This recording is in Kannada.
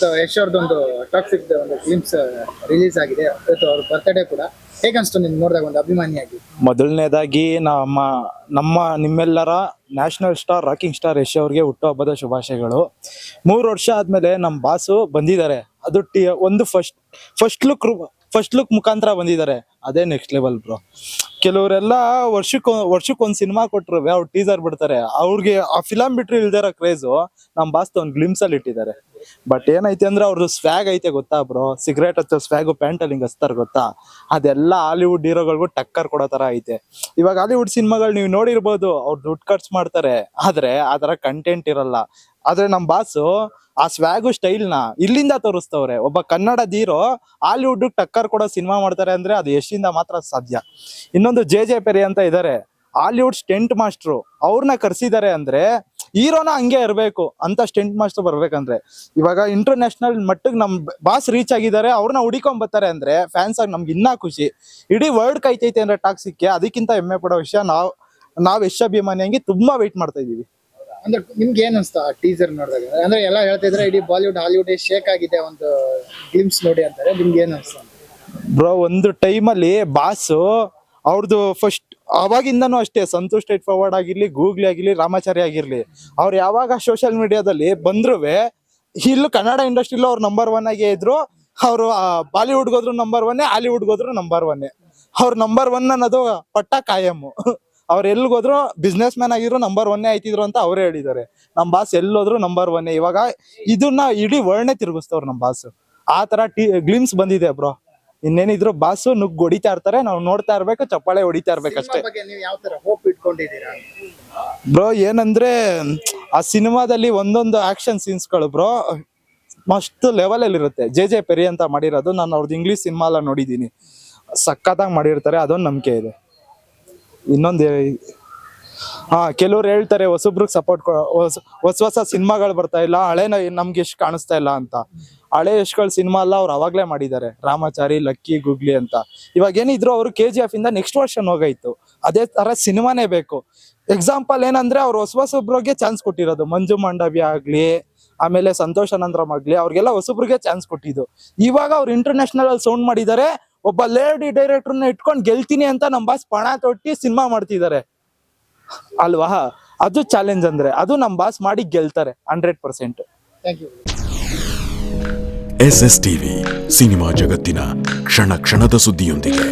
ಇವತ್ತು ಯಶ್ ಅವ್ರದ್ದೊಂದು ಟಾಕ್ಸಿಕ್ ಒಂದು ಫಿಲ್ಮ್ಸ್ ರಿಲೀಸ್ ಆಗಿದೆ. ಇವತ್ತು ಅವ್ರ ಬರ್ತ್ಡೇ ಕೂಡ. ಹೇಗನ್ಸ್ತು ನಿಮ್ಗೆ ನೋಡಿದಾಗ ಒಂದು ಅಭಿಮಾನಿಯಾಗಿ? ಮೊದಲನೇದಾಗಿ ನಿಮ್ಮೆಲ್ಲರ national star rocking star Yash ಅವ್ರಿಗೆ ಹುಟ್ಟುಹಬ್ಬದ ಶುಭಾಶಯಗಳು. 3 ವರ್ಷ ಆದ್ಮೇಲೆ ನಮ್ಮ ಬಾಸು ಬಂದಿದ್ದಾರೆ. ಅದು ಒಂದು ಫಸ್ಟ್ ಲುಕ್ ಮುಖಾಂತರ ಬಂದಿದ್ದಾರೆ. ಅದೇ ನೆಕ್ಸ್ಟ್ ಲೆವೆಲ್ ಬ್ರೋ. ಕೆಲವರೆಲ್ಲ ವರ್ಷಕ್ಕೊಂದು ಸಿನಿಮಾ ಕೊಟ್ರು ಅವ್ರು ಟೀಸರ್ ಬಿಡ್ತಾರೆ. ಅವ್ರಿಗೆ ಆ ಫಿಲಮ್ ಬಿಟ್ರೆ ಇಲ್ದಿರೋ ಕ್ರೇಜು ನಮ್ಮ ಬಾಸ್ ಒಂದು ಗ್ಲಿಮ್ಸ್ ಅಲ್ಲಿ ಇಟ್ಟಿದ್ದಾರೆ. ಬಟ್ ಏನೈತೆ ಅಂದ್ರೆ ಅವ್ರದ್ದು ಸ್ವ್ಯಾಗ್ ಐತೆ ಗೊತ್ತಾ ಬ್ರೋ? ಸಿಗರೇಟ್ ಹಚ್ಚೋ ಸ್ವ್ಯಾಗು ಪ್ಯಾಂಟಲ್ಲಿ ಹಿಂಗ್ ಹಚ್ತಾರ ಗೊತ್ತಾ? ಅದೆಲ್ಲ ಹಾಲಿವುಡ್ ಹೀರೋಗಳಿಗೂ ಟಕ್ಕರ್ ಕೊಡೋ ತರ ಐತೆ. ಇವಾಗ ಹಾಲಿವುಡ್ ಸಿನಿಮಾಗಳು ನೀವು ನೋಡಿರ್ಬೋದು, ಅವ್ರು ದುಡ್ಡು ಖರ್ಚು ಮಾಡ್ತಾರೆ, ಆದ್ರೆ ಆ ತರ ಕಂಟೆಂಟ್ ಇರಲ್ಲ. ಆದ್ರೆ ನಮ್ ಬಾಸು ಆ ಸ್ವ್ಯಾಗು ಸ್ಟೈಲ್ ನ ಇಲ್ಲಿಂದ ತೋರಿಸ್ತವ್ರೆ. ಒಬ್ಬ ಕನ್ನಡದ ಹೀರೋ ಹಾಲಿವುಡ್ ಟಕ್ಕರ್ ಕೊಡೋ ಸಿನಿಮಾ ಮಾಡ್ತಾರೆ ಅಂದ್ರೆ ಅದು ಯಶಿಂದ ಮಾತ್ರ ಸಾಧ್ಯ. ಇನ್ನೊಂದು ಜೆ ಪೆರಿ ಅಂತ ಇದಾರೆ, ಹಾಲಿವುಡ್ ಸ್ಟೆಂಟ್ ಮಾಸ್ಟ್ರು. ಅವ್ರನ್ನ ಕರ್ಸಿದ್ದಾರೆ ಅಂದ್ರೆ ಹೀರೋನ ಹಂಗೆ ಇರ್ಬೇಕು ಅಂತ ಸ್ಟೆಂಟ್ ಮಾಸ್ಟರ್ ಬರ್ಬೇಕಂದ್ರೆ. ಇವಾಗ ಇಂಟರ್ನ್ಯಾಷನಲ್ ಮಟ್ಟಿಗೆ ನಮ್ ಬಾಸ್ ರೀಚ್ ಆಗಿದ್ದಾರೆ, ಅವ್ರನ್ನ ಹುಡಿಕೊಂಡ್ ಬರ್ತಾರೆ ಅಂದ್ರೆ ಫ್ಯಾನ್ಸ್ ಆಗಿ ನಮ್ಗೆ ಇನ್ನ ಖುಷಿ. ಇಡೀ ವರ್ಲ್ಡ್ ಕಾಯ್ತೈತೆ ಅಂದ್ರೆ ಟಾಕ್ಸಿಕ್ಗೆ. ಅದಕ್ಕಿಂತ ಹೆಮ್ಮೆ ಪಡೋ ವಿಷಯ ನಾವ್ ಯಶ್ ಅಭಿಮಾನಿಯಾಗಿ ತುಂಬಾ ವೆಯ್ಟ್ ಮಾಡ್ತಾ ಇದೀವಿ. ಅಂದ್ರೆ ನಿಮ್ಗೆ ಏನ್ ಅನ್ಸ್ತಾ ಆ ಟೀಸರ್ ನೋಡಿದಾಗ? ಅಂದ್ರೆ ಎಲ್ಲ ಹೇಳ್ತಿದ್ರೆ ಇಡೀ ಬಾಲಿವುಡ್ ಹಾಲಿವುಡ್ ಶೇಕ್ ಆಗಿದೆ ಒಂದು ಫಿಲ್ಮ್ಸ್ ನೋಡಿ ಅಂತಾರೆ. ನಿಮ್ಗೆ ಏನ್ ಅನ್ಸ್ತಾ? ಬ್ರೋ, ಒಂದು ಟೈಮಲ್ಲಿ ಬಾಸು ಅವ್ರದ್ದು ಫಸ್ಟ್ ಅವಾಗಿಂದನೂ ಅಷ್ಟೇ, ಸಂತೋಷ್ ಸ್ಟ್ರೈಟ್ ಫಾರ್ವರ್ಡ್ ಆಗಿರ್ಲಿ, ಗೂಗ್ಲಿ ಆಗಿರ್ಲಿ, ರಾಮಾಚಾರಿ ಆಗಿರ್ಲಿ, ಅವ್ರು ಯಾವಾಗ ಸೋಷಿಯಲ್ ಮೀಡಿಯಾದಲ್ಲಿ ಬಂದ್ರು ಇಲ್ಲೂ ಕನ್ನಡ ಇಂಡಸ್ಟ್ರಿಲೂ ಅವ್ರು ನಂಬರ್ 1 ಆಗೇ ಇದ್ರು. ಅವರು ಬಾಲಿವುಡ್ಗೆ ಹೋದ್ರು ನಂಬರ್ 1, ಹಾಲಿವುಡ್ಗೆ ಹೋದ್ರು ನಂಬರ್ 1. ಅವ್ರ ನಂಬರ್ 1 ಅನ್ನೋದು ಪಟ್ಟ ಕಾಯಮ್ಮು. ಅವ್ರು ಎಲ್ಗೋದ್ರು ಬಿಸ್ನೆಸ್ ಮ್ಯಾನ್ ಆಗಿದ್ರು ನಂಬರ್ 1 ಆಯ್ತಿದ್ರು ಅಂತ ಅವರೇ ಹೇಳಿದ್ದಾರೆ. ನಮ್ ಬಾಸ್ ಎಲ್ಲೋದ್ರು ನಂಬರ್ 1. ಇವಾಗ ಇದನ್ನ ಇಡೀ ವರ್ಲ್ಡ್ನೇ ತಿರುಗಿಸ್ತವ್ರು ನಮ್ ಬಾಸ್. ಆ ತರ ಗ್ಲಿಮ್ಸ್ ಬಂದಿದೆ ಬ್ರೋ. ಇನ್ನೇನಿದ್ರು ಬಾಸು ನುಗ್ಗ್ ಹೊಡಿತಾ ಇರ್ತಾರೆ, ನಾವು ನೋಡ್ತಾ ಇರ್ಬೇಕು, ಚಪ್ಪಾಳೆ ಹೊಡಿತಾ ಇರ್ಬೇಕಷ್ಟೇ. ನೀವು ಯಾವ ತರ ಹೋಪ್ ಇಟ್ಕೊಂಡಿದ್ದೀರಾ ಬ್ರೋ? ಏನಂದ್ರೆ ಆ ಸಿನಿಮಾದಲ್ಲಿ ಒಂದೊಂದು ಆಕ್ಷನ್ ಸೀನ್ಸ್ಗಳು ಬ್ರೋ ಮಸ್ತ್ ಲೆವೆಲ್ ಅಲ್ಲಿ ಇರುತ್ತೆ. ಜೆ ಪೆರಿ ಅಂತ ಮಾಡಿರೋದು. ನಾನು ಅವ್ರದ್ದು ಇಂಗ್ಲಿಷ್ ಸಿನಿಮಾ ಎಲ್ಲ ನೋಡಿದೀನಿ, ಸಖತ್ತಾಗಿ ಮಾಡಿರ್ತಾರೆ. ಅದೊಂದು ನಂಬಿಕೆ ಇದೆ. ಇನ್ನೊಂದು ಕೆಲವ್ರು ಹೇಳ್ತಾರೆ ಹೊಸಬ್ರಿಗೆ ಸಪೋರ್ಟ್ ಹೊಸ ಸಿನಿಮಾಗಳು ಬರ್ತಾ ಇಲ್ಲ, ಹಳೇನ ನಮ್ಗೆ ಎಷ್ಟು ಕಾಣಿಸ್ತಾ ಇಲ್ಲ ಅಂತ. ಹಳೆ ಯಶ್ಗಳ ಸಿನಿಮಾ ಎಲ್ಲ ಅವ್ರು ಅವಾಗ್ಲೇ ಮಾಡಿದ್ದಾರೆ, ರಾಮಾಚಾರಿ, ಲಕ್ಕಿ, ಗೂಗ್ಲಿ ಅಂತ. ಇವಾಗ ಏನಿದ್ರು ಅವರು KGF ಇಂದ ನೆಕ್ಸ್ಟ್ ವರ್ಷನ್ ಹೋಗಾಯ್ತು. ಅದೇ ತರ ಸಿನಿಮಾನೇ ಬೇಕು. ಎಕ್ಸಾಂಪಲ್ ಏನಂದ್ರೆ ಅವ್ರು ಹೊಸಬ್ರಿಗೆ ಚಾನ್ಸ್ ಕೊಟ್ಟಿರೋದು. ಮಂಜು ಮಾಂಡವ್ಯ ಆಗ್ಲಿ, ಆಮೇಲೆ ಸಂತೋಷ್ ಅನಂತರಾಮ್ ಆಗ್ಲಿ, ಅವ್ರಿಗೆಲ್ಲ ಹೊಸಬ್ರಿಗೆ ಚಾನ್ಸ್ ಕೊಟ್ಟಿದ್ದು. ಇವಾಗ ಅವ್ರು ಇಂಟರ್ನ್ಯಾಷನಲ್ ಅಲ್ಲಿ ಸೌಂಡ್ ಮಾಡಿದ್ದಾರೆ. ಒಬ್ಬ ಲೇಡಿ ಡೈರೆಕ್ಟರ್ನ ಇಟ್ಕೊಂಡು ಗೆಲ್ತೀನಿ ಅಂತ ನಮ್ ಬಾಸ್ ಪಣ ತೊಟ್ಟಿ ಸಿನಿಮಾ ಮಾಡ್ತಿದ್ದಾರೆ ಅಲ್ವಾ? ಅದು ಚಾಲೆಂಜ್. ಅಂದ್ರೆ ಅದು ನಮ್ ಬಾಸ್ ಮಾಡಿ ಗೆಲ್ತಾರೆ 100%. Thank you. SS TV cinema ಜಗತ್ತಿನ ಕ್ಷಣ ಕ್ಷಣದ ಸುದ್ದಿಯೊಂದಿಗೆ.